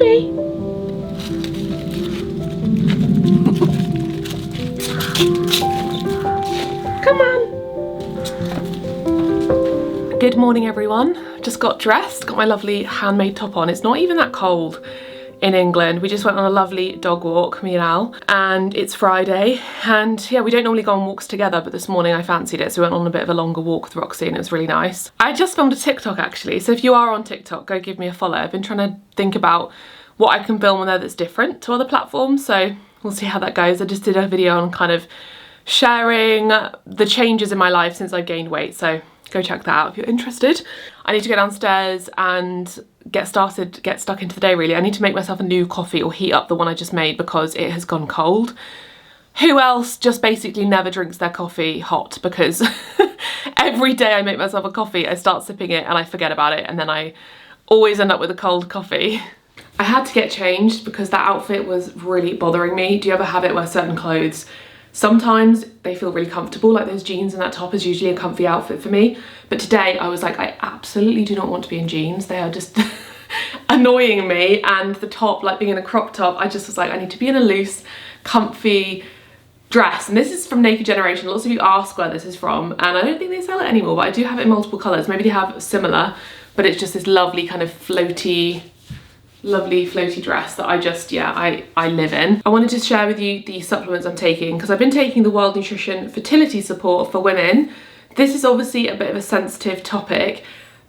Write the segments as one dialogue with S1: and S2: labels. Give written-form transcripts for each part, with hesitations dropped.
S1: Bobby. Come on. Good morning, everyone. Just got dressed, got my lovely handmade top on. It's not even that cold in England. We just went on a lovely dog walk, me and Al, and it's Friday. And yeah, we don't normally go on walks together, but this morning I fancied it, so we went on a bit of a longer walk with Roxy and it was really nice. I just filmed a TikTok actually, so if you are on TikTok, go give me a follow. I've been trying to think about what I can film on there that's different to other platforms, so we'll see how that goes. I just did a video on kind of sharing the changes in my life since I've gained weight, so go check that out if you're interested. I need to go downstairs and get stuck into the day really. I need to make myself a new coffee or heat up the one I just made because it has gone cold. Who else just basically never drinks their coffee hot? Because every day I make myself a coffee, I start sipping it and I forget about it, and then I always end up with a cold coffee. I had to get changed because that outfit was really bothering me. Do you ever have it where certain clothes, sometimes they feel really comfortable, like those jeans and that top is usually a comfy outfit for me, but today I was like, I absolutely do not want to be in jeans. They are just annoying me, and the top, like being in a crop top, I just was like, I need to be in a loose, comfy dress. And this is from Naked Generation. Lots of you ask where this is from, and I don't think they sell it anymore, but I do have it in multiple colours. Maybe they have similar, but it's just this lovely kind of floaty dress that I just, yeah, I live in. I wanted to share with you the supplements I'm taking because I've been taking the World Nutrition Fertility Support for women. This is obviously a bit of a sensitive topic,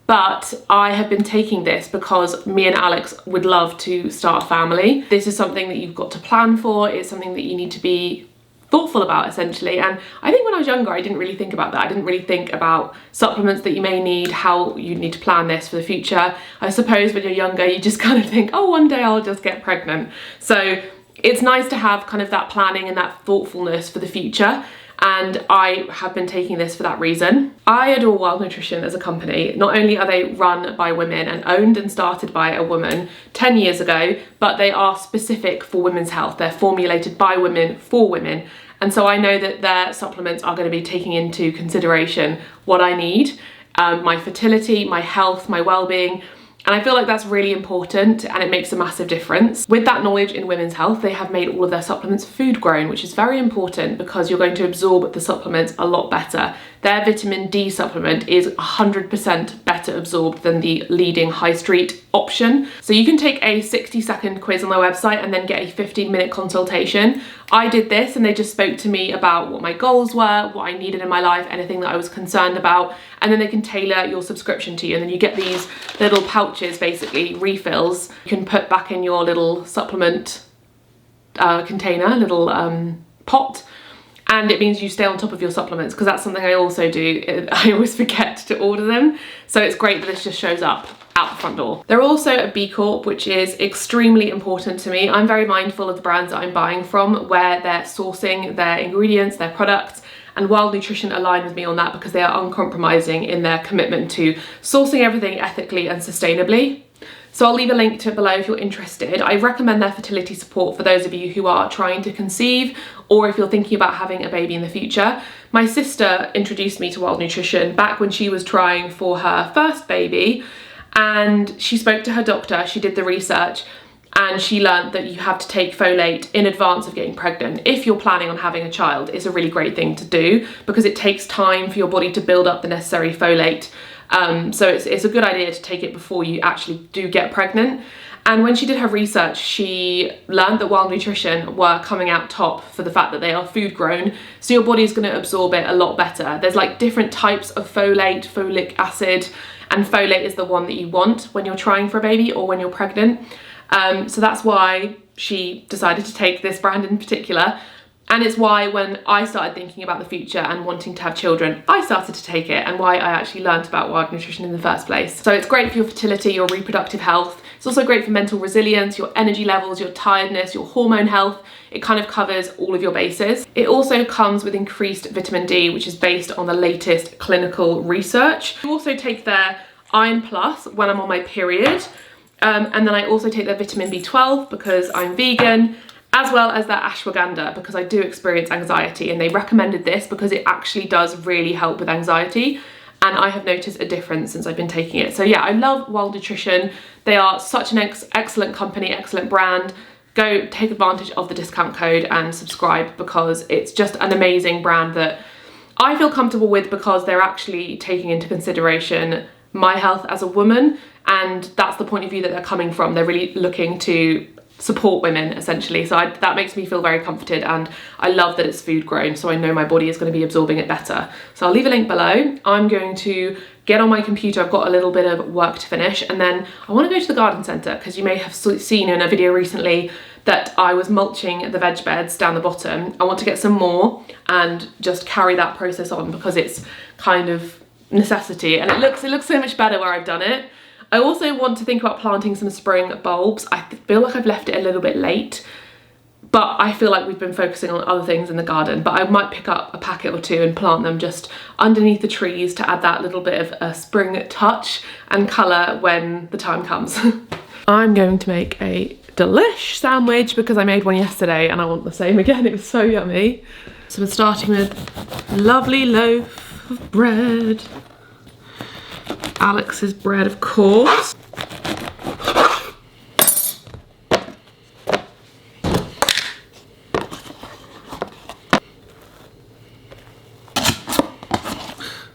S1: but I have been taking this because me and Alex would love to start a family. This is something that you've got to plan for. It's something that you need to be thoughtful about, essentially. And I think when I was younger, I didn't really think about that. I didn't really think about supplements that you may need, how you need to plan this for the future. I suppose when you're younger, you just kind of think, oh, one day I'll just get pregnant. So it's nice to have kind of that planning and that thoughtfulness for the future. And I have been taking this for that reason. I adore Wild Nutrition as a company. Not only are they run by women and owned and started by a woman 10 years ago, but they are specific for women's health. They're formulated by women for women. And so I know that their supplements are going to be taking into consideration what I need, my fertility, my health, my well-being. And I feel like that's really important and it makes a massive difference. With that knowledge in women's health, they have made all of their supplements food grown, which is very important because you're going to absorb the supplements a lot better. Their vitamin D supplement is 100% better absorbed than the leading high street option. So you can take a 60-second quiz on their website and then get a 15-minute consultation. I did this and they just spoke to me about what my goals were, what I needed in my life, anything that I was concerned about, and then they can tailor your subscription to you. And then you get these little pouches, basically refills, you can put back in your little supplement container, little pot. And it means you stay on top of your supplements, because that's something I also do. I always forget to order them. So it's great that this just shows up out the front door. They're also a B Corp, which is extremely important to me. I'm very mindful of the brands that I'm buying from, where they're sourcing their ingredients, their products, and Wild Nutrition align with me on that because they are uncompromising in their commitment to sourcing everything ethically and sustainably. So I'll leave a link to it below if you're interested. I recommend their fertility support for those of you who are trying to conceive, or if you're thinking about having a baby in the future. My sister introduced me to Wild Nutrition back when she was trying for her first baby, and she spoke to her doctor, she did the research, and she learned that you have to take folate in advance of getting pregnant. If you're planning on having a child, it's a really great thing to do because it takes time for your body to build up the necessary folate. So it's a good idea to take it before you actually do get pregnant. And when she did her research, she learned that Wild Nutrition were coming out top for the fact that they are food grown, so your body's going to absorb it a lot better. There's like different types of folate, folic acid, and folate is the one that you want when you're trying for a baby or when you're pregnant. So that's why she decided to take this brand in particular. And it's why when I started thinking about the future and wanting to have children, I started to take it, and why I actually learned about Wild Nutrition in the first place. So it's great for your fertility, your reproductive health. It's also great for mental resilience, your energy levels, your tiredness, your hormone health. It kind of covers all of your bases. It also comes with increased vitamin D, which is based on the latest clinical research. I also take their Iron Plus when I'm on my period. And then I also take their vitamin B12 because I'm vegan, as well as their ashwagandha because I do experience anxiety, and they recommended this because it actually does really help with anxiety. and I have noticed a difference since I've been taking it. So yeah, I love Wild Nutrition. They are such an excellent company, excellent brand. Go take advantage of the discount code and subscribe, because it's just an amazing brand that I feel comfortable with, because they're actually taking into consideration my health as a woman, and that's the point of view that they're coming from. They're really looking to support women, essentially. So that makes me feel very comforted, and I love that it's food grown, so I know my body is going to be absorbing it better. So I'll leave a link below. I'm going to get on my computer. I've got a little bit of work to finish, and then I want to go to the garden centre, because you may have seen in a video recently that I was mulching the veg beds down the bottom. I want to get some more and just carry that process on, because it's kind of necessity, and it looks so much better where I've done it. I also want to think about planting some spring bulbs. I feel like I've left it a little bit late, but I feel like we've been focusing on other things in the garden. But I might pick up a packet or two and plant them just underneath the trees to add that little bit of a spring touch and colour when the time comes. I'm going to make a delish sandwich, because I made one yesterday and I want the same again. It was so yummy. So we're starting with a lovely loaf of bread. Alex's bread, of course.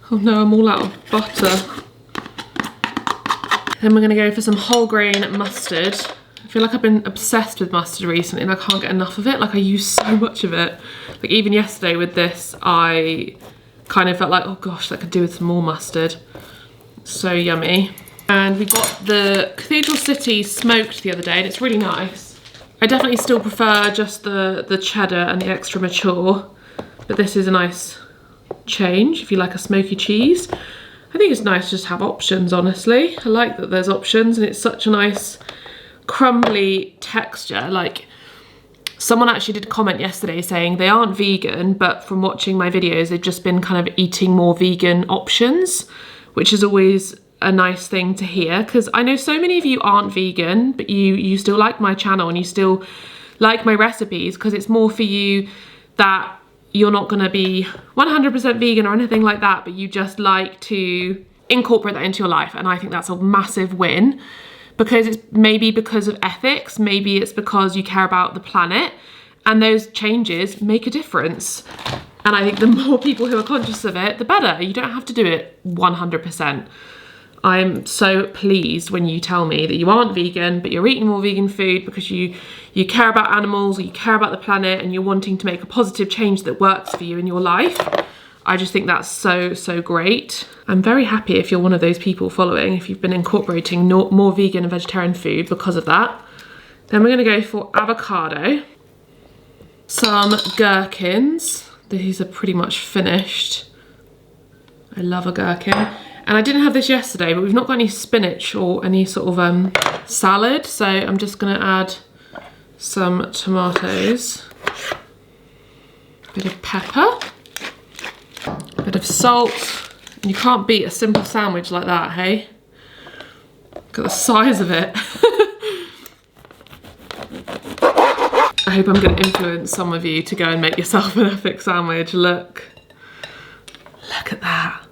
S1: Oh no, I'm all out of butter. Then we're gonna go for some whole grain mustard. I feel like I've been obsessed with mustard recently and I can't get enough of it. Like, I use so much of it. Like, even yesterday with this, I kind of felt like, oh gosh, that could do with some more mustard. So yummy. And we got the Cathedral City smoked the other day, and it's really nice. I definitely still prefer just the cheddar and the extra mature, but this is a nice change if you like a smoky cheese. I think it's nice to just have options, honestly. I like that there's options, and it's such a nice crumbly texture. Like, someone actually did comment yesterday saying they aren't vegan, but from watching my videos, they've just been kind of eating more vegan options, which is always a nice thing to hear, because I know so many of you aren't vegan, but you still like my channel and you still like my recipes, because it's more for you that you're not going to be 100% vegan or anything like that, but you just like to incorporate that into your life. And I think that's a massive win, because it's maybe because of ethics, maybe it's because you care about the planet, and those changes make a difference. And I think the more people who are conscious of it, the better. You don't have to do it 100%. I'm so pleased when you tell me that you aren't vegan, but you're eating more vegan food because you care about animals, or you care about the planet, and you're wanting to make a positive change that works for you in your life. I just think that's so great. I'm very happy if you're one of those people following, if you've been incorporating more vegan and vegetarian food because of that. Then we're gonna go for avocado, some gherkins. These are pretty much finished. I love a gherkin. And I didn't have this yesterday, but we've not got any spinach or any sort of salad. So I'm just gonna add some tomatoes, a bit of pepper, a bit of salt. And you can't beat a simple sandwich like that, hey? Look at the size of it. I hope I'm gonna influence some of you to go and make yourself an epic sandwich. Look at that.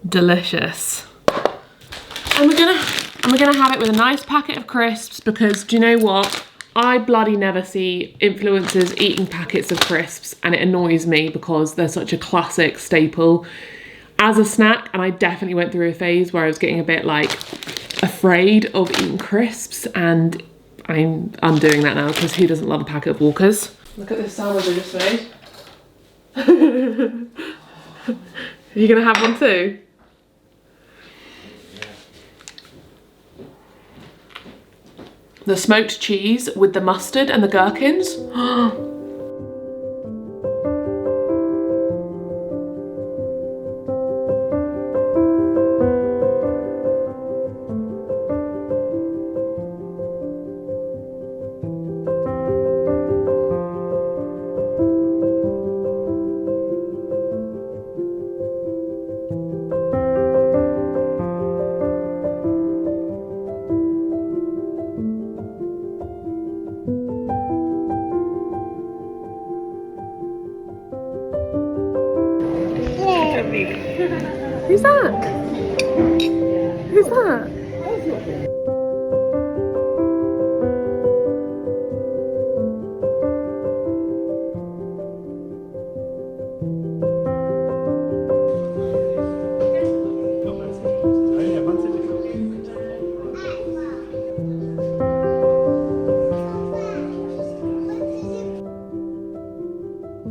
S1: Delicious. And we're gonna have it with a nice packet of crisps, because do you know what? I bloody never see influencers eating packets of crisps, and it annoys me because they're such a classic staple as a snack. And I definitely went through a phase where I was getting a bit like afraid of eating crisps, and I'm undoing that now, because who doesn't love a packet of Walkers? Look at this sandwich I just made. Are you gonna have one too? The smoked cheese with the mustard and the gherkins. Who's that? Who's that?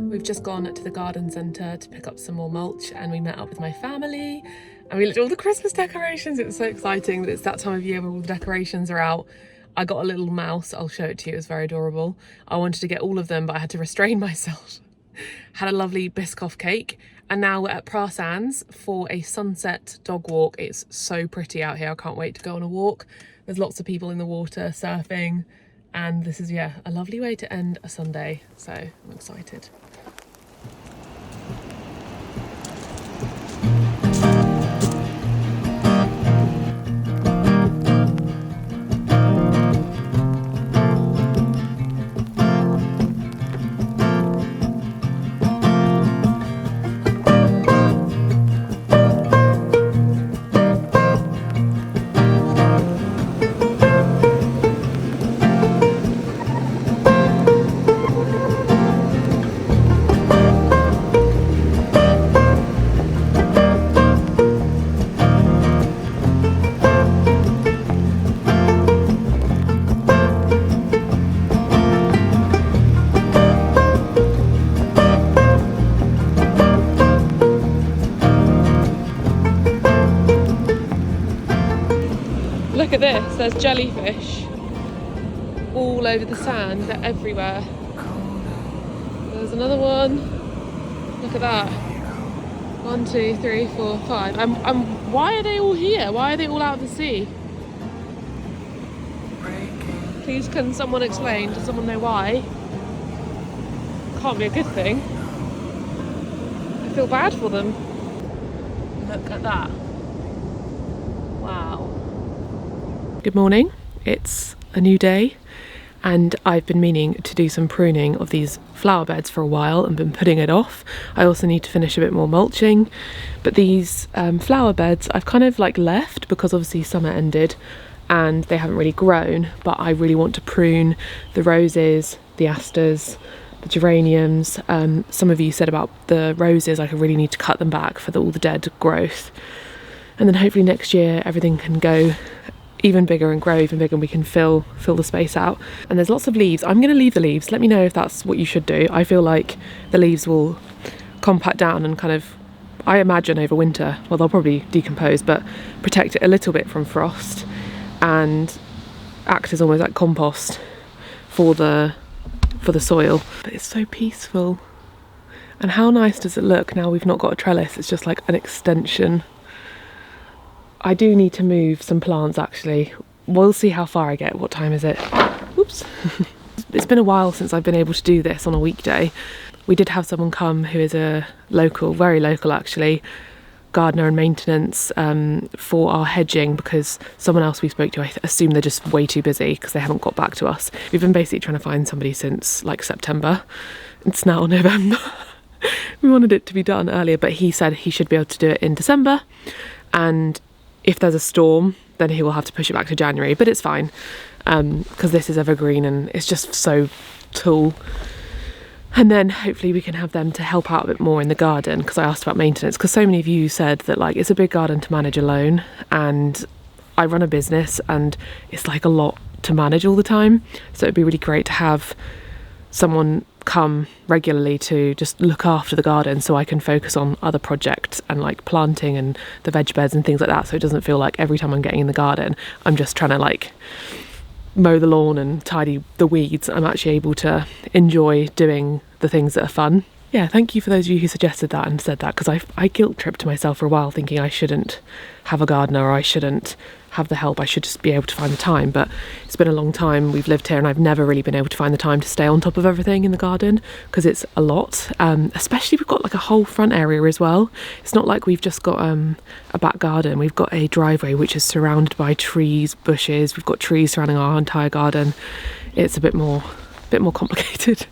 S1: We've just gone to the garden centre to pick up some more mulch, and we met up with my family and we looked at all the Christmas decorations. It was so exciting that it's that time of year where all the decorations are out. I got a little mouse, I'll show it to you, it was very adorable. I wanted to get all of them but I had to restrain myself. Had a lovely Biscoff cake, and now we're at Prasands for a sunset dog walk. It's so pretty out here, I can't wait to go on a walk. There's lots of people in the water surfing, and this is, yeah, a lovely way to end a Sunday, so I'm excited. Look at this, there's jellyfish all over the sand, they're everywhere. There's another one, look at that. 1, 2, 3, 4, 5. Why are they all here? Why are they all out of the sea? Please can someone explain, does someone know why? Can't be a good thing. I feel bad for them. Look at that. Wow. Good morning, it's a new day and I've been meaning to do some pruning of these flower beds for a while and been putting it off. I also need to finish a bit more mulching, but these flower beds I've kind of like left because obviously summer ended and they haven't really grown, but I really want to prune the roses, the asters, the geraniums. Some of you said about the roses, I really need to cut them back for all the dead growth, and then hopefully next year everything can go even bigger and grow even bigger and we can fill the space out. And there's lots of leaves. I'm going to leave the leaves. Let me know if that's what you should do. I feel like the leaves will compact down and kind of, I imagine over winter, well they'll probably decompose, but protect it a little bit from frost and act as almost like compost for the soil. But it's so peaceful. And how nice does it look now we've not got a trellis? It's just like an extension. I do need to move some plants actually. We'll see how far I get. What time is it? Oops. It's been a while since I've been able to do this on a weekday. We did have someone come who is a local, very local actually, gardener and maintenance for our hedging, because someone else we spoke to, I assume they're just way too busy because they haven't got back to us. We've been basically trying to find somebody since like September. It's now November. We wanted it to be done earlier, but he said he should be able to do it in December, and if there's a storm then he will have to push it back to January, but it's fine because this is evergreen and it's just so tall. And then hopefully we can have them to help out a bit more in the garden, because I asked about maintenance, because so many of you said that like it's a big garden to manage alone, and I run a business and it's like a lot to manage all the time, so it'd be really great to have someone come regularly to just look after the garden so I can focus on other projects and like planting and the veg beds and things like that, so it doesn't feel like every time I'm getting in the garden I'm just trying to like mow the lawn and tidy the weeds. I'm actually able to enjoy doing the things that are fun. Yeah, thank you for those of you who suggested that and said that, because I guilt tripped myself for a while thinking I shouldn't have a gardener or I shouldn't have the help, I should just be able to find the time. But it's been a long time we've lived here and I've never really been able to find the time to stay on top of everything in the garden because it's a lot, especially we've got like a whole front area as well. It's not like we've just got a back garden, we've got a driveway which is surrounded by trees, bushes, we've got trees surrounding our entire garden. It's a bit more complicated.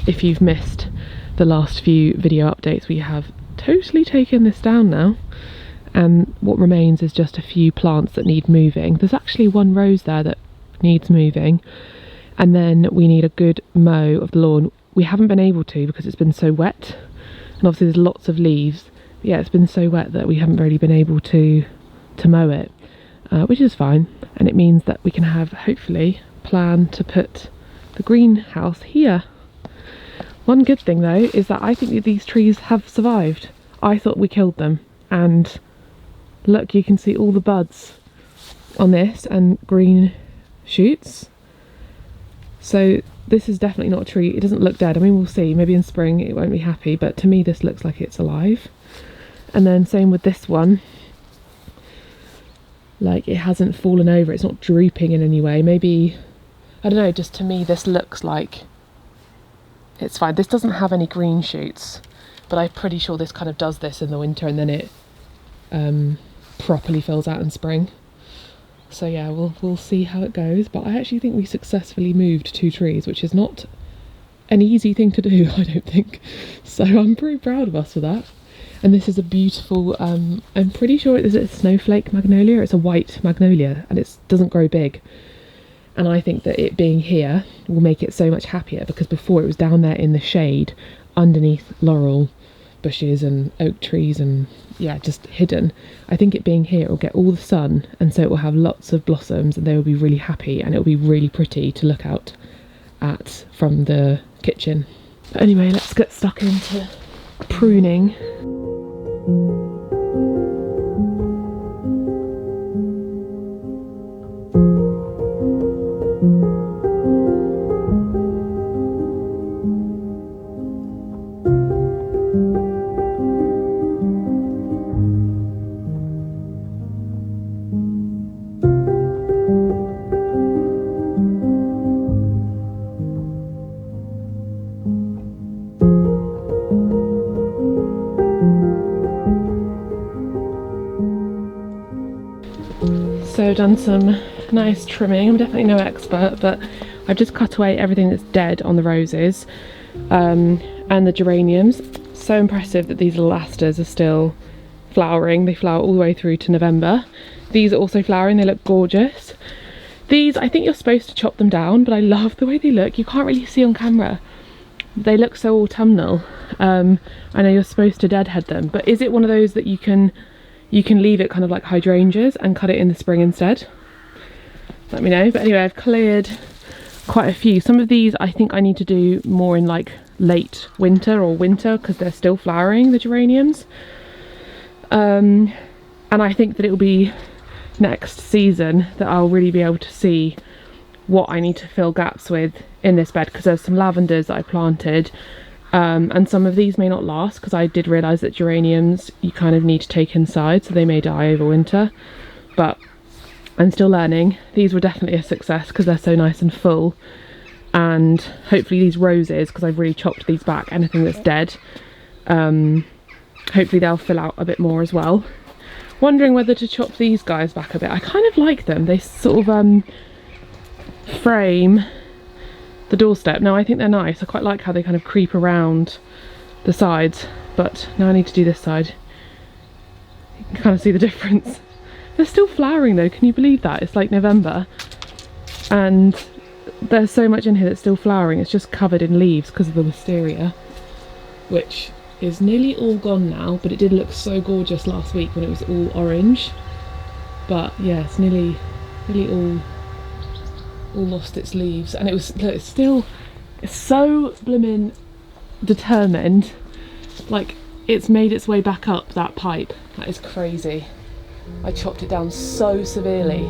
S1: If you've missed the last few video updates, we have totally taken this down now. and what remains is just a few plants that need moving. There's actually one rose there that needs moving, and then we need a good mow of the lawn. We haven't been able to because it's been so wet, and obviously there's lots of leaves. But yeah, it's been so wet that we haven't really been able to mow it, which is fine, and it means that we can have, hopefully, plan to put the greenhouse here. One good thing though is that I think that these trees have survived. I thought we killed them, and look, you can see all the buds on this and green shoots. So this is definitely not a tree. It doesn't look dead. I mean, we'll see, maybe in spring it won't be happy, but to me this looks like it's alive. And then same with this one, like it hasn't fallen over, it's not drooping in any way. Maybe, I don't know, just to me this looks like it's fine. This doesn't have any green shoots, but I'm pretty sure this kind of does this in the winter and then it properly fills out in spring. So yeah, we'll see how it goes, but I actually think we successfully moved 2 trees, which is not an easy thing to do, I don't think. So I'm pretty proud of us for that. And this is a beautiful, I'm pretty sure it's a snowflake magnolia. It's a white magnolia and it doesn't grow big. And I think that it being here will make it so much happier, because before it was down there in the shade underneath laurel bushes and oak trees and yeah, just hidden. I think it being here will get all the sun, and so it will have lots of blossoms and they will be really happy, and it will be really pretty to look out at from the kitchen. But anyway, let's get stuck into pruning. So I've done some nice trimming. I'm definitely no expert, but I've just cut away everything that's dead on the roses and the geraniums. So impressive that these little asters are still flowering. They flower all the way through to November. These are also flowering, they look gorgeous. These, I think you're supposed to chop them down, but I love the way they look. You can't really see on camera. They look so autumnal. I know you're supposed to deadhead them, but is it one of those that you can leave it kind of like hydrangeas and cut it in the spring instead? Let me know. But anyway, I've cleared quite a few. Some of these I think I need to do more in like late winter or winter, because they're still flowering, the geraniums. And I think that it will be next season that I'll really be able to see what I need to fill gaps with in this bed, because there's some lavenders that I planted. And some of these may not last, because I did realise that geraniums you kind of need to take inside, so they may die over winter, but I'm still learning. These were definitely a success because they're so nice and full, and hopefully these roses, because I've really chopped these back, anything that's dead, hopefully they'll fill out a bit more as well. Wondering whether to chop these guys back a bit. I kind of like them. They sort of frame the doorstep. Now I think they're nice. I quite like how they kind of creep around the sides, but now I need to do this side. You can kind of see the difference. They're still flowering though, can you believe that? It's like November and there's so much in here that's still flowering. It's just covered in leaves because of the wisteria, which is nearly all gone now, but it did look so gorgeous last week when it was all orange. But yeah, it's nearly all lost its leaves, and it's so blimmin' determined. Like, it's made its way back up that pipe. That is crazy. I chopped it down so severely.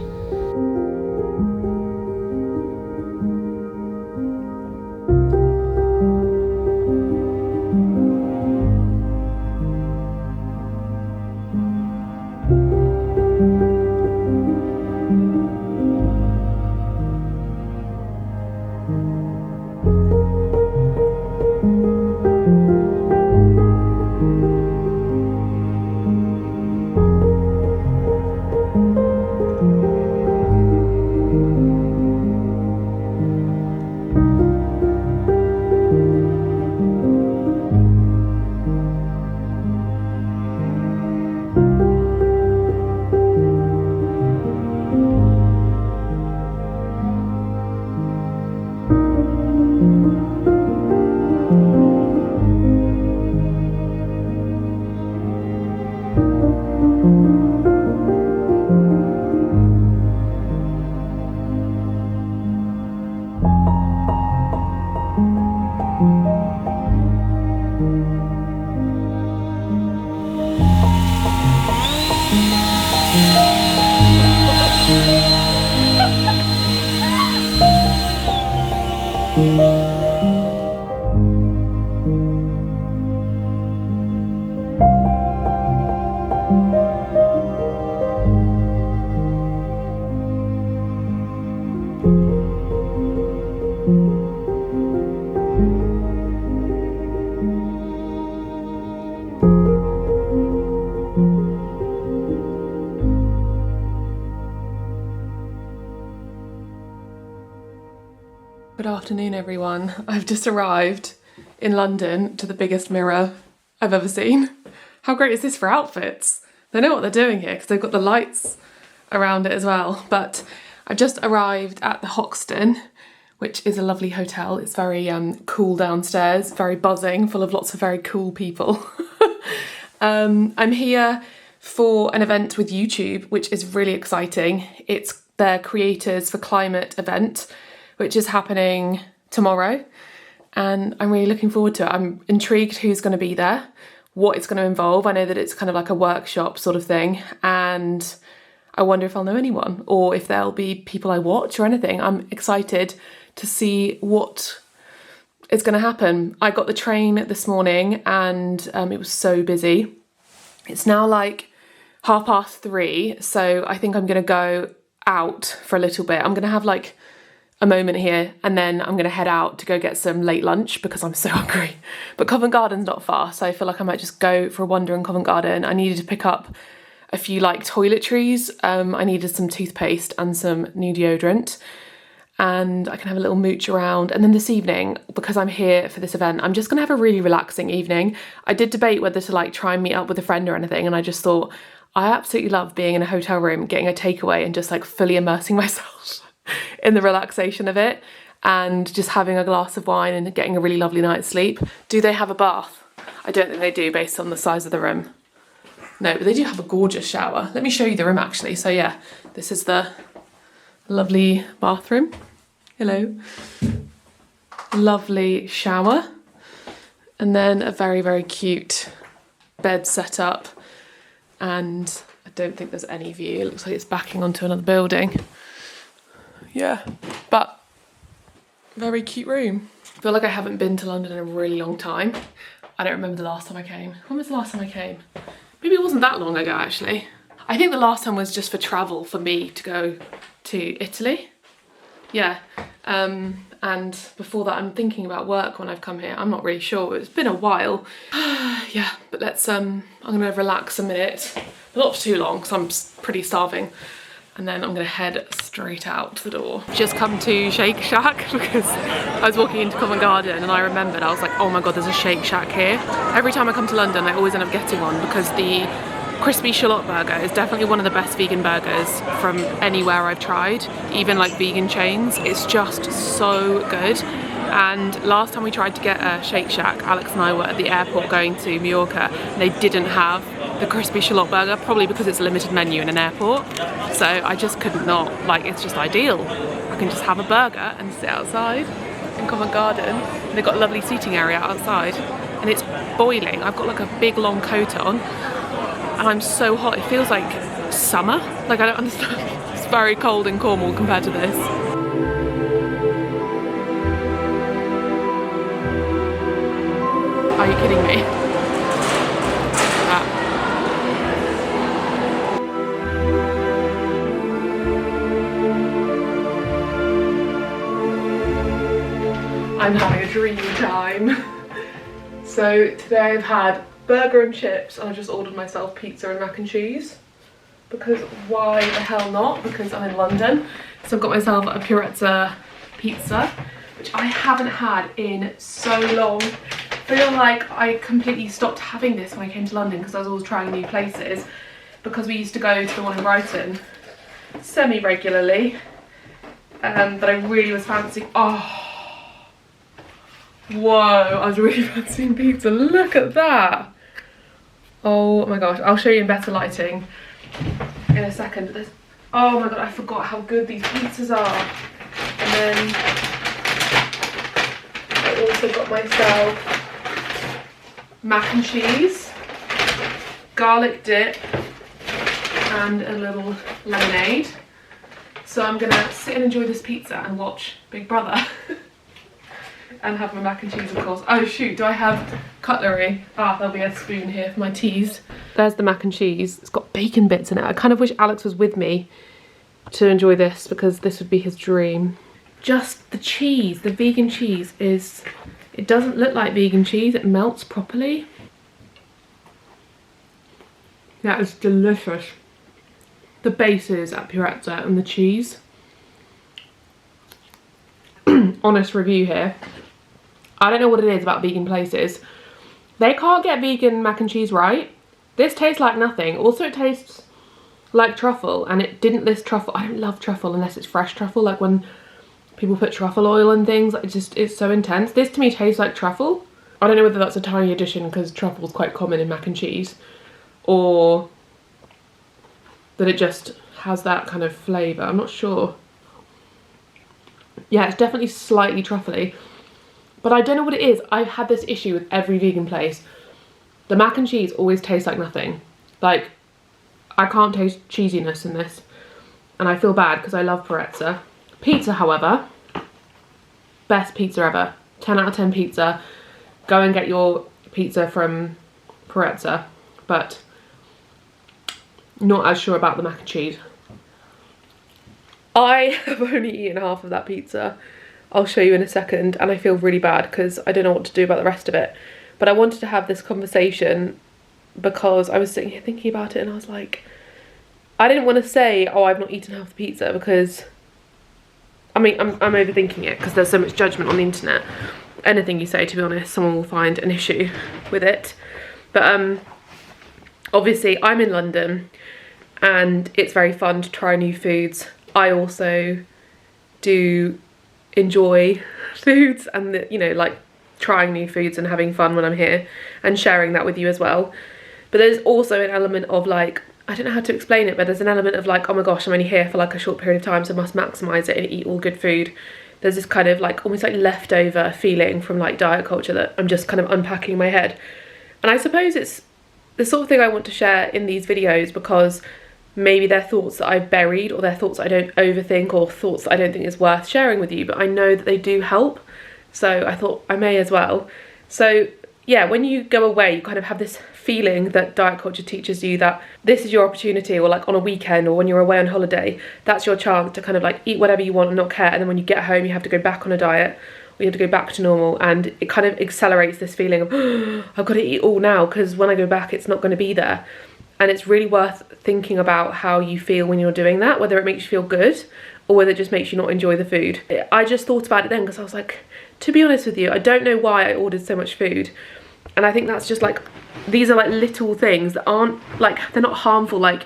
S1: Good afternoon, everyone. I've just arrived in London to the biggest mirror I've ever seen. How great is this for outfits? They know what they're doing here because they've got the lights around it as well. But I've just arrived at the Hoxton, which is a lovely hotel. It's very cool downstairs, very buzzing, full of lots of very cool people. I'm here for an event with YouTube, which is really exciting. It's their Creators for Climate event, which is happening tomorrow, and I'm really looking forward to it. I'm intrigued who's going to be there, what it's going to involve. I know that it's kind of like a workshop sort of thing, and I wonder if I'll know anyone or if there'll be people I watch or anything. I'm excited to see what is going to happen. I got the train this morning and it was so busy. It's now like 3:30, so I think I'm going to go out for a little bit. I'm going to have like a moment here and then I'm going to head out to go get some late lunch because I'm so hungry. But Covent Garden's not far, so I feel like I might just go for a wander in Covent Garden. I needed to pick up a few like toiletries. I needed some toothpaste and some new deodorant, and I can have a little mooch around. And then this evening, because I'm here for this event, I'm just going to have a really relaxing evening. I did debate whether to like try and meet up with a friend or anything, and I just thought I absolutely love being in a hotel room, getting a takeaway and just like fully immersing myself in the relaxation of it and just having a glass of wine and getting a really lovely night's sleep. Do they have a bath? I don't think they do based on the size of the room. No, but they do have a gorgeous shower. Let me show you the room actually. So yeah, this is the lovely bathroom. Hello. Lovely shower. And then a very, very cute bed set up. And I don't think there's any view. It looks like it's backing onto another building. Yeah, but very cute room. I feel like I haven't been to London in a really long time. I don't remember the last time I came. When was the last time I came? Maybe it wasn't that long ago actually. I think the last time was just for travel for me to go to Italy. Yeah, and before that I'm thinking about work when I've come here. I'm not really sure, it's been a while. Yeah, but let's, I'm gonna relax a minute. Not for too long because I'm pretty starving. And then I'm gonna head straight out the door. Just come to Shake Shack because I was walking into Covent Garden and I remembered, I was like, oh my God, there's a Shake Shack here. Every time I come to London, I always end up getting one because the crispy shallot burger is definitely one of the best vegan burgers from anywhere I've tried, even like vegan chains. It's just so good. And last time we tried to get a Shake Shack, Alex and I were at the airport going to Mallorca, and they didn't have the crispy shallot burger, probably because it's a limited menu in an airport. So I just couldn't not, like, it's just ideal. I can just have a burger and sit outside in Covent Garden. And they've got a lovely seating area outside and it's boiling. I've got like a big long coat on and I'm so hot. It feels like summer. Like, I don't understand. It's very cold in Cornwall compared to this. Are you kidding me? I'm having a dream time. So today I've had burger and chips and I just ordered myself pizza and mac and cheese. Because why the hell not? Because I'm in London. So I've got myself a purezza pizza, which I haven't had in so long. I feel like I completely stopped having this when I came to London because I was always trying new places, because we used to go to the one in Brighton semi-regularly, but I really was fancying, oh, whoa, I was really fancying pizza. Look at that. Oh my gosh, I'll show you in better lighting in a second. There's, oh my God, I forgot how good these pizzas are. And then I also got myself mac and cheese, garlic dip, and a little lemonade. So I'm gonna sit and enjoy this pizza and watch Big Brother. and have my mac and cheese, of course. Oh shoot, do I have cutlery? Ah, there'll be a spoon here for my teas. There's the mac and cheese. It's got bacon bits in it. I kind of wish Alex was with me to enjoy this, because this would be his dream. Just the cheese, the vegan cheese is, it doesn't look like vegan cheese. It melts properly. That is delicious. The bases at Purezza and the cheese. Honest review here. I don't know what it is about vegan places. They can't get vegan mac and cheese right. This tastes like nothing. Also, it tastes like truffle, and it didn't list truffle. I don't love truffle unless it's fresh truffle, like when people put truffle oil and things. It's so intense. This to me tastes like truffle. I don't know whether that's a tiny addition because truffle is quite common in mac and cheese, or that it just has that kind of flavour. I'm not sure. Yeah, it's definitely slightly truffly, but I don't know what it is. I've had this issue with every vegan place. The mac and cheese always tastes like nothing. Like, I can't taste cheesiness in this, and I feel bad because I love Purezza. Pizza, however, best pizza ever. 10 out of 10 pizza. Go and get your pizza from Purezza, but not as sure about the mac and cheese. I have only eaten half of that pizza. I'll show you in a second, and I feel really bad because I don't know what to do about the rest of it. But I wanted to have this conversation because I was sitting here thinking about it, and I was like, I didn't want to say, oh, I've not eaten half the pizza, because I mean, I'm overthinking it because there's so much judgment on the internet. Anything you say, to be honest, someone will find an issue with it. But obviously I'm in London and it's very fun to try new foods. I also do enjoy foods and, you know, like trying new foods and having fun when I'm here and sharing that with you as well. But there's also an element of like, I don't know how to explain it, but there's an element of like, oh my gosh, I'm only here for like a short period of time, so I must maximise it and eat all good food. There's this kind of like almost like leftover feeling from like diet culture that I'm just kind of unpacking in my head. And I suppose it's the sort of thing I want to share in these videos because maybe they're thoughts that I've buried, or they're thoughts that I don't overthink, or thoughts that I don't think is worth sharing with you, but I know that they do help. So I thought I may as well. So yeah, when you go away, you kind of have this feeling that diet culture teaches you that this is your opportunity, or like on a weekend or when you're away on holiday, that's your chance to kind of like eat whatever you want and not care. And then when you get home, you have to go back on a diet, or you have to go back to normal, and it kind of accelerates this feeling of, oh, I've got to eat all now because when I go back, it's not going to be there. And it's really worth thinking about how you feel when you're doing that, whether it makes you feel good or whether it just makes you not enjoy the food. I just thought about it then because I was like, to be honest with you, I don't know why I ordered so much food. And I think that's just like, these are like little things that aren't like, they're not harmful. Like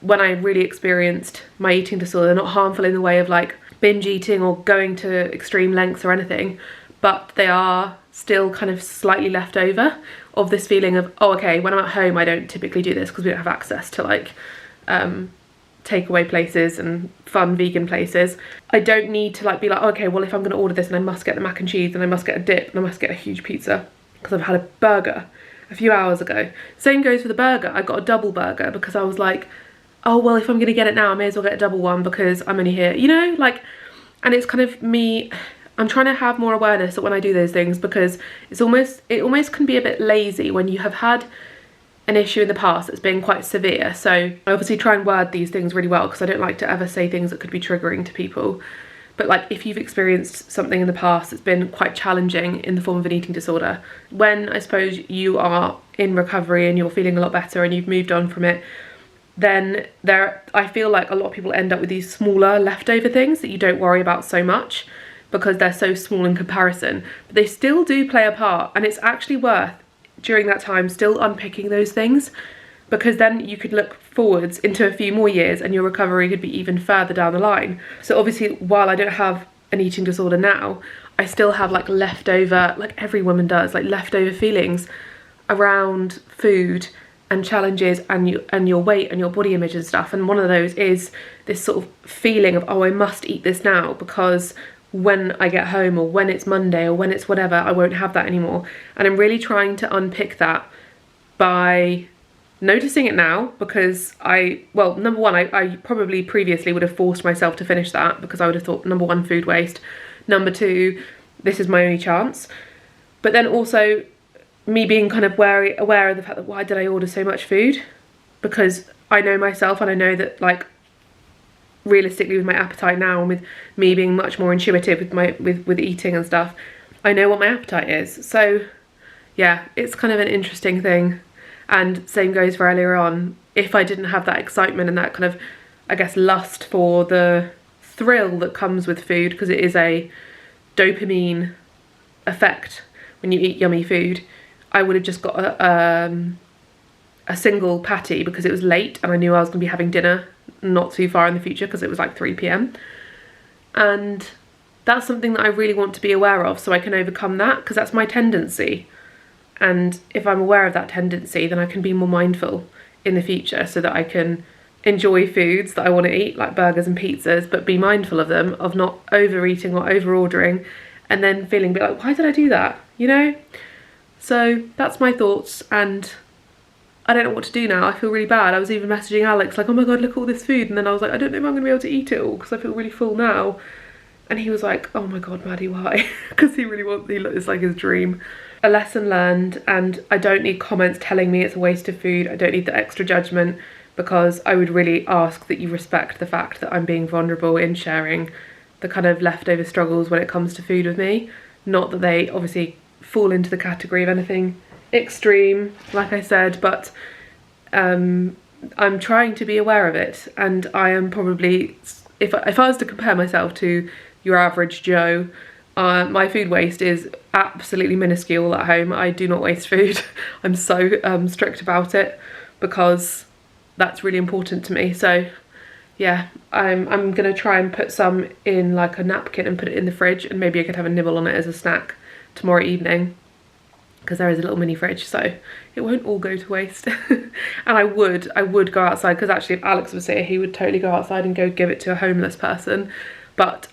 S1: when I really experienced my eating disorder, they're not harmful in the way of like binge eating or going to extreme lengths or anything, but they are still kind of slightly left over of this feeling of, oh, okay, when I'm at home, I don't typically do this because we don't have access to like takeaway places and fun vegan places. I don't need to like be like, okay, well, if I'm going to order this and I must get the mac and cheese and I must get a dip and I must get a huge pizza because I've had a burger a few hours ago. Same goes for the burger. I got a double burger because I was like, oh, well, if I'm going to get it now, I may as well get a double one because I'm only here, you know, like, and it's kind of me, I'm trying to have more awareness that when I do those things, because it almost can be a bit lazy when you have had an issue in the past that's been quite severe. So I obviously try and word these things really well because I don't like to ever say things that could be triggering to people. But like if you've experienced something in the past that's been quite challenging in the form of an eating disorder, when I suppose you are in recovery and you're feeling a lot better and you've moved on from it, then I feel like a lot of people end up with these smaller leftover things that you don't worry about so much because they're so small in comparison, but they still do play a part, and it's actually worth during that time still unpicking those things, because then you could look forwards into a few more years and your recovery could be even further down the line. So obviously, while I don't have an eating disorder now, I still have like leftover, like every woman does, like leftover feelings around food and challenges and your weight and your body image and stuff. And one of those is this sort of feeling of, oh, I must eat this now because when I get home or when it's Monday or when it's whatever, I won't have that anymore. And I'm really trying to unpick that by noticing it now, because number one, I probably previously would have forced myself to finish that because I would have thought, number one, food waste. Number two, this is my only chance. But then also me being kind of aware of the fact that why did I order so much food? Because I know myself, and I know that, like, realistically with my appetite now, and with me being much more intuitive with eating and stuff, I know what my appetite is. So yeah, it's kind of an interesting thing. And same goes for earlier on. If I didn't have that excitement and that kind of, I guess, lust for the thrill that comes with food, because it is a dopamine effect when you eat yummy food, I would have just got a single patty because it was late and I knew I was going to be having dinner not too far in the future because it was like 3 p.m. And that's something that I really want to be aware of, so I can overcome that, because that's my tendency. And if I'm aware of that tendency, then I can be more mindful in the future, so that I can enjoy foods that I want to eat, like burgers and pizzas, but be mindful of them, of not overeating or over ordering, and then feeling a bit like, why did I do that, you know? So that's my thoughts, and I don't know what to do now. I feel really bad. I was even messaging Alex like, oh my god, look at all this food, and then I was like, I don't know if I'm gonna be able to eat it all because I feel really full now. And he was like, oh my god, Maddie, why? Because it's like his dream. A lesson learned, and I don't need comments telling me it's a waste of food. I don't need the extra judgment, because I would really ask that you respect the fact that I'm being vulnerable in sharing the kind of leftover struggles when it comes to food with me. Not that they obviously fall into the category of anything extreme, like I said, but I'm trying to be aware of it, and I am probably, if I was to compare myself to your average Joe, my food waste is absolutely minuscule at home. I do not waste food. I'm so strict about it, because that's really important to me. So yeah, I'm gonna try and put some in like a napkin and put it in the fridge, and maybe I could have a nibble on it as a snack tomorrow evening, because there is a little mini fridge, so it won't all go to waste. And I would go outside, because actually if Alex was here, he would totally go outside and go give it to a homeless person. But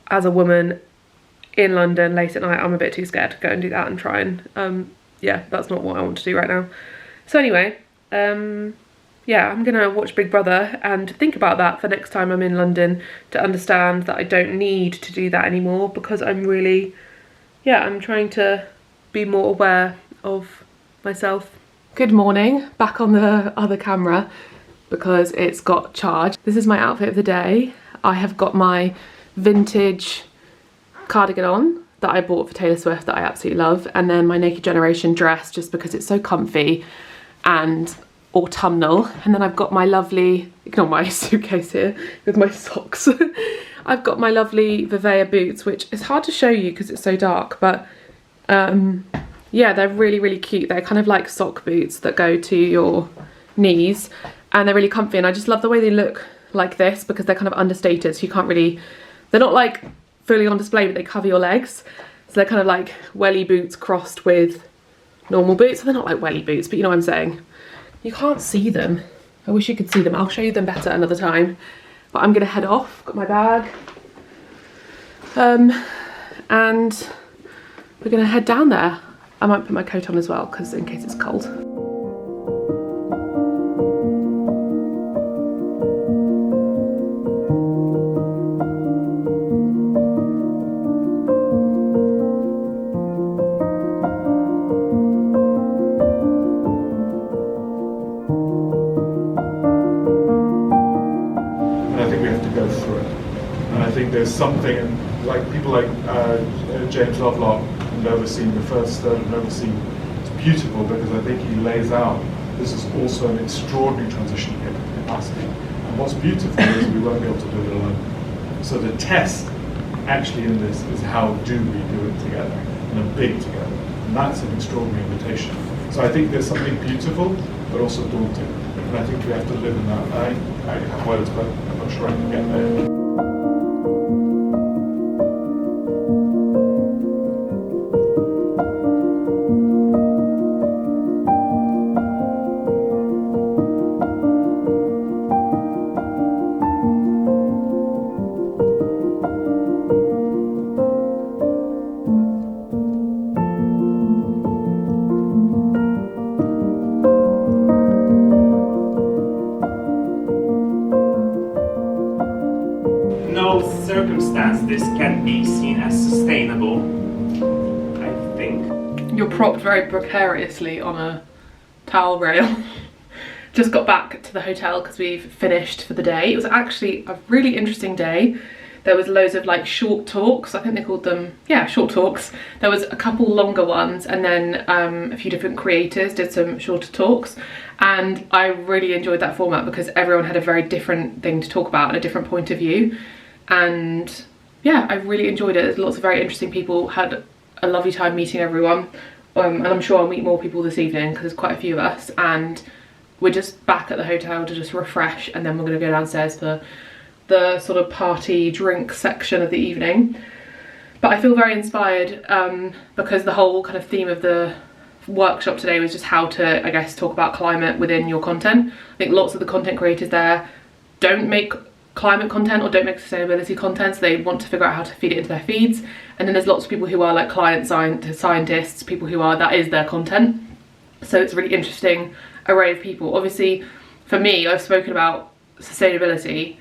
S1: as a woman in London late at night, I'm a bit too scared to go and do that and try and, yeah, that's not what I want to do right now. So anyway, yeah, I'm gonna watch Big Brother and think about that for next time I'm in London, to understand that I don't need to do that anymore, because I'm really, yeah, I'm trying to be more aware of myself. Good morning, back on the other camera because it's got charged. This is my outfit of the day. I have got my vintage cardigan on that I bought for Taylor Swift that I absolutely love, and then my Naked Generation dress just because it's so comfy and autumnal. And then I've got my lovely, ignore my suitcase here with my socks. I've got my lovely Vivea boots, which is hard to show you because it's so dark, but yeah, they're really, really cute. They're kind of like sock boots that go to your knees, and they're really comfy, and I just love the way they look like this, because they're kind of understated, so you can't really, they're not like fully on display, but they cover your legs. So they're kind of like welly boots crossed with normal boots. So they're not like welly boots, but you know what I'm saying. You can't see them. I wish you could see them. I'll show you them better another time. But I'm gonna head off, got my bag. And we're gonna head down there. I might put my coat on as well, because in case it's cold.
S2: There's something, like people like James Lovelock and Nova Scene, the first third of Nova Scene, it's beautiful because I think he lays out, this is also an extraordinary transition capacity. And what's beautiful is we won't be able to do it alone. So the test actually in this is how do we do it together, and a big together. And that's an extraordinary invitation. So I think there's something beautiful, but also daunting. And I think we have to live in that. I have words, but I'm not sure I can get there.
S3: Circumstance this can be seen as sustainable
S1: You're propped very precariously on a towel rail. Just got back to the hotel because we've finished for the day. It was actually a really interesting day. There was loads of like short talks, I think they called them, yeah, short talks. There was a couple longer ones, and then a few different creators did some shorter talks. And I really enjoyed that format because everyone had a very different thing to talk about and a different point of view. And yeah, I really enjoyed it. There's lots of very interesting people, had a lovely time meeting everyone. And I'm sure I'll meet more people this evening because there's quite a few of us. And we're just back at the hotel to just refresh, and then we're going to go downstairs for the sort of party drink section of the evening. But I feel very inspired because the whole kind of theme of the workshop today was just how to, I guess, talk about climate within your content. I think lots of the content creators there don't make climate content or don't make sustainability content, so they want to figure out how to feed it into their feeds. And then there's lots of people who are like client scientists, people who are, that is their content. So it's a really interesting array of people. Obviously, for me, I've spoken about sustainability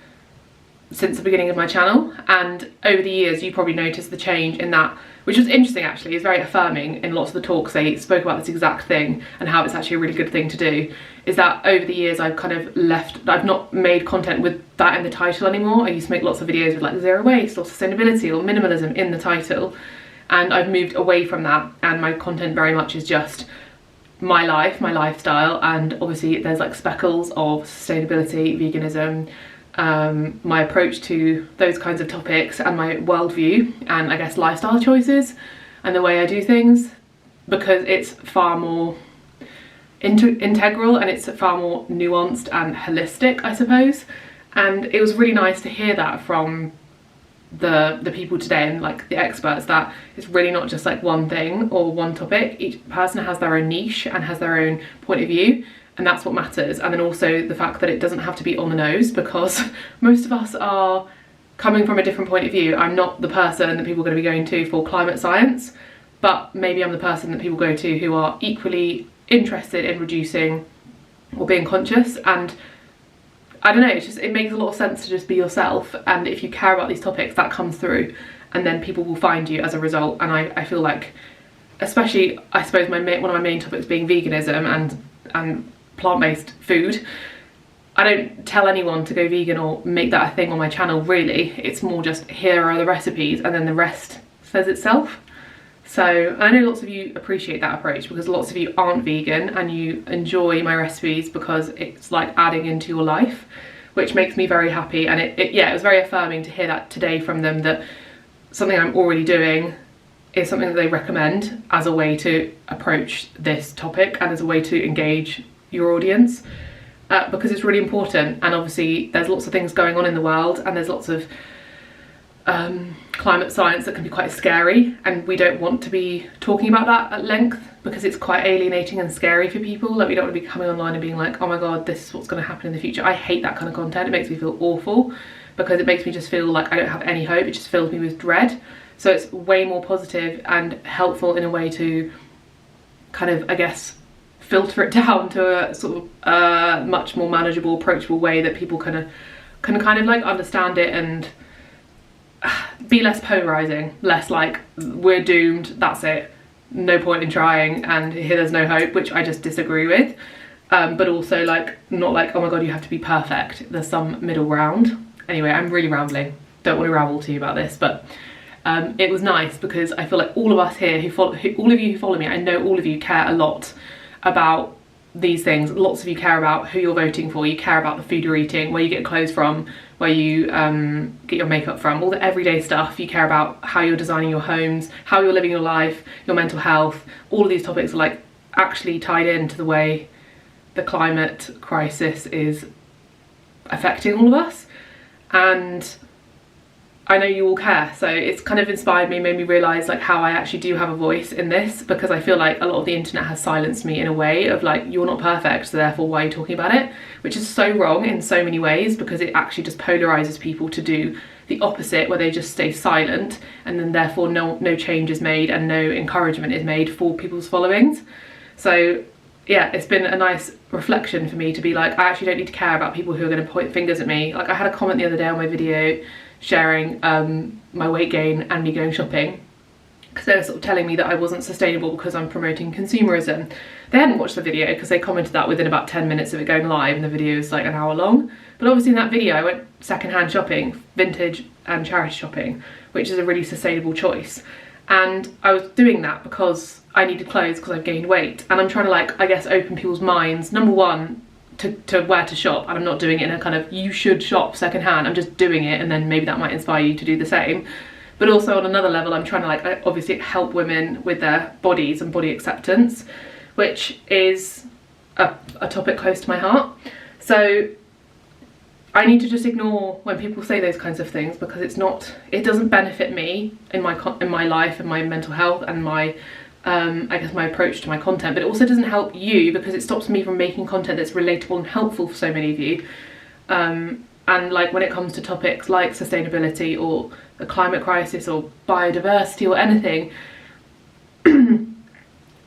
S1: since the beginning of my channel, and over the years you probably noticed the change in that, which was interesting actually. It's very affirming. In lots of the talks they spoke about this exact thing and how it's actually a really good thing to do, is that over the years I've kind of I've not made content with that in the title anymore. I used to make lots of videos with like zero waste or sustainability or minimalism in the title, and I've moved away from that, and my content very much is just my life, my lifestyle. And obviously there's like speckles of sustainability, veganism, my approach to those kinds of topics, and my worldview, and I guess lifestyle choices and the way I do things, because it's far more integral and it's far more nuanced and holistic, I suppose. And it was really nice to hear that from the people today and like the experts, that it's really not just like one thing or one topic. Each person has their own niche and has their own point of view, and that's what matters. And then also the fact that it doesn't have to be on the nose, because most of us are coming from a different point of view. I'm not the person that people are going to be going to for climate science, but maybe I'm the person that people go to who are equally interested in reducing or being conscious. And I don't know, it makes a lot of sense to just be yourself, and if you care about these topics, that comes through, and then people will find you as a result. And I feel like, especially I suppose one of my main topics being veganism and plant-based food, I don't tell anyone to go vegan or make that a thing on my channel really. It's more just, here are the recipes, and then the rest says itself. So I know lots of you appreciate that approach, because lots of you aren't vegan and you enjoy my recipes because it's like adding into your life, which makes me very happy. And it was very affirming to hear that today from them, that something I'm already doing is something that they recommend as a way to approach this topic and as a way to engage your audience, because it's really important. And obviously there's lots of things going on in the world, and there's lots of climate science that can be quite scary, and we don't want to be talking about that at length because it's quite alienating and scary for people. Like, we don't want to be coming online and being like, oh my god, this is what's going to happen in the future. I hate that kind of content. It makes me feel awful, because it makes me just feel like I don't have any hope. It just fills me with dread. So it's way more positive and helpful in a way to kind of, I guess, filter it down to a sort of much more manageable, approachable way that people can kind of like understand it and be less polarizing, less like we're doomed, that's it, no point in trying, and here there's no hope, which I just disagree with. But also like not like, oh my god, you have to be perfect. There's some middle ground. Anyway, I'm really rambling. Don't want to ramble to you about this, but it was nice because I feel like all of us here all of you who follow me, I know all of you care a lot about these things. Lots of you care about who you're voting for, you care about the food you're eating, where you get clothes from, where you get your makeup from, all the everyday stuff. You care about how you're designing your homes, how you're living your life, your mental health. All of these topics are like actually tied into the way the climate crisis is affecting all of us, and I know you all care. So it's kind of inspired me, made me realise like how I actually do have a voice in this, because I feel like a lot of the internet has silenced me in a way of like, you're not perfect, so therefore why are you talking about it? Which is so wrong in so many ways, because it actually just polarises people to do the opposite, where they just stay silent, and then therefore no change is made and no encouragement is made for people's followings. So yeah, it's been a nice reflection for me to be like, I actually don't need to care about people who are going to point fingers at me. Like, I had a comment the other day on my video sharing my weight gain and me going shopping, because they were sort of telling me that I wasn't sustainable because I'm promoting consumerism. They hadn't watched the video because they commented that within about 10 minutes of it going live, and the video is like an hour long. But obviously in that video I went secondhand shopping, vintage and charity shopping, which is a really sustainable choice. And I was doing that because I needed clothes because I've gained weight, and I'm trying to, like, I guess, open people's minds, number one, to where to shop. And I'm not doing it in a kind of you should shop secondhand, I'm just doing it, and then maybe that might inspire you to do the same. But also on another level, I'm trying to, like, obviously help women with their bodies and body acceptance, which is a topic close to my heart. So I need to just ignore when people say those kinds of things, because it doesn't benefit me in my life and my mental health and my I guess my approach to my content. But it also doesn't help you, because it stops me from making content that's relatable and helpful for so many of you. And like when it comes to topics like sustainability or the climate crisis or biodiversity or anything,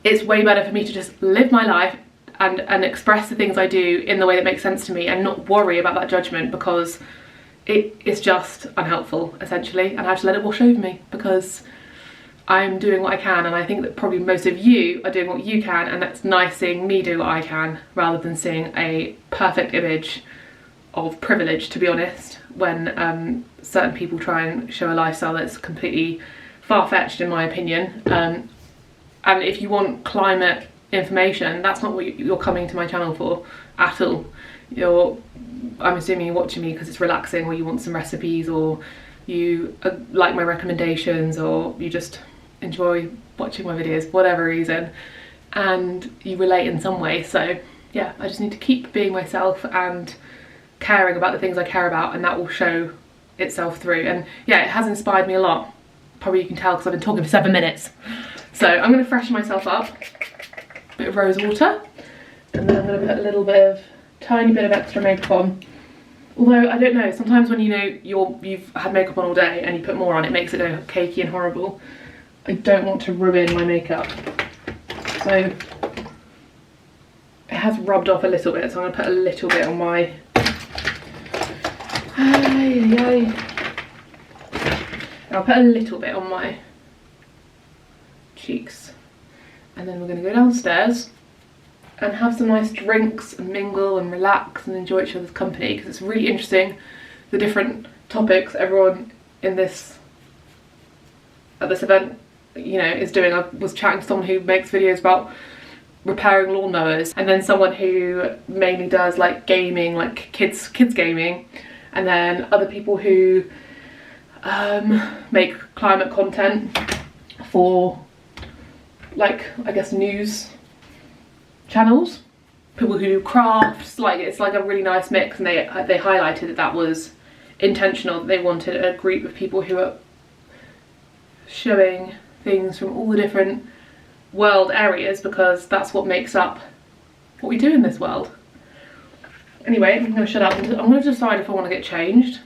S1: it's way better for me to just live my life and express the things I do in the way that makes sense to me, and not worry about that judgment, because it is just unhelpful essentially, and I have to let it wash over me because I'm doing what I can. And I think that probably most of you are doing what you can, and that's nice seeing me do what I can rather than seeing a perfect image of privilege, to be honest, when certain people try and show a lifestyle that's completely far-fetched in my opinion. And if you want climate information, that's not what you're coming to my channel for at all. I'm assuming you're watching me because it's relaxing, or you want some recipes, or you like my recommendations, or you just enjoy watching my videos, whatever reason, and you relate in some way. So yeah, I just need to keep being myself and caring about the things I care about, and that will show itself through. And yeah, it has inspired me a lot. Probably you can tell because I've been talking for 7 minutes. So I'm going to freshen myself up. A bit of rose water, and then I'm going to put a little bit of, tiny bit of extra makeup on. Although I don't know, sometimes when you've had makeup on all day and you put more on, it makes it go cakey and horrible. I don't want to ruin my makeup, so it has rubbed off a little bit, so I'm going to put a little bit on my I'll put a little bit on my cheeks, and then we're going to go downstairs and have some nice drinks and mingle and relax and enjoy each other's company, because it's really interesting the different topics everyone at this event, you know, is doing. I was chatting to someone who makes videos about repairing lawnmowers, and then someone who mainly does like gaming, like kids gaming, and then other people who make climate content for, like, I guess news channels, people who do crafts. Like, it's like a really nice mix, and they highlighted that was intentional, that they wanted a group of people who are showing things from all the different world areas, because that's what makes up what we do in this world. Anyway, I'm going to shut up and I'm going to decide if I want to get changed.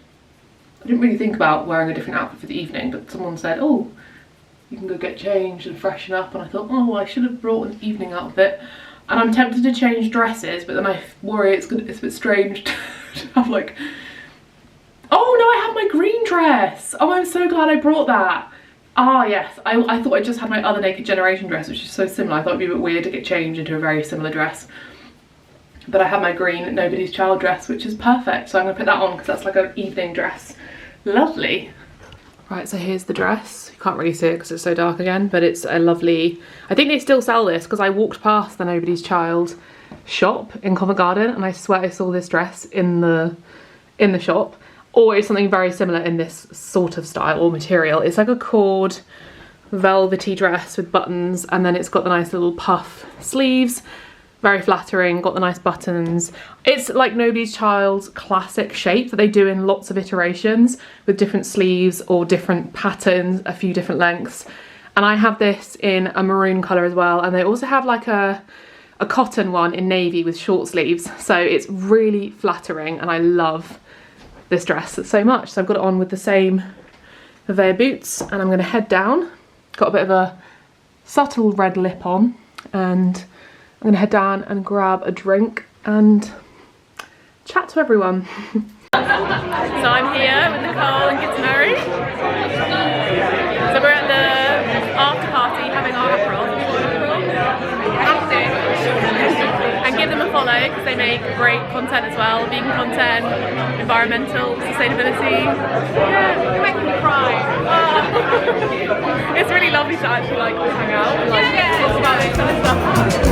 S1: I didn't really think about wearing a different outfit for the evening, but someone said, oh, you can go get changed and freshen up, and I thought, oh, I should have brought an evening outfit. And I'm tempted to change dresses, but then I worry it's a bit strange to have, like, oh no, I have my green dress. Oh, I'm so glad I brought that. Ah yes, I thought I just had my other Naked Generation dress, which is so similar. I thought it'd be a bit weird to get changed into a very similar dress. But I have my green Nobody's Child dress, which is perfect. So I'm gonna put that on because that's like an evening dress. Lovely. Right, so here's the dress. You can't really see it because it's so dark again, but it's a lovely, I think they still sell this because I walked past the Nobody's Child shop in Covent Garden, and I swear I saw this dress in the shop. Or it's something very similar in this sort of style or material. It's like a cord velvety dress with buttons, and then it's got the nice little puff sleeves. Very flattering, got the nice buttons. It's like Nobody's Child's classic shape that they do in lots of iterations with different sleeves or different patterns, a few different lengths. And I have this in a maroon colour as well, and they also have like a cotton one in navy with short sleeves. So it's really flattering, and I love this dress so much. So I've got it on with the same Avea boots, and I'm going to head down. Got a bit of a subtle red lip on, and I'm going to head down and grab a drink and chat to everyone. So I'm here with Nicole and Gittinari. So we're at the make great content as well, vegan content, environmental, sustainability. Yeah, you're making me cry. It's really lovely to actually like hang out and like talk about this kind of stuff.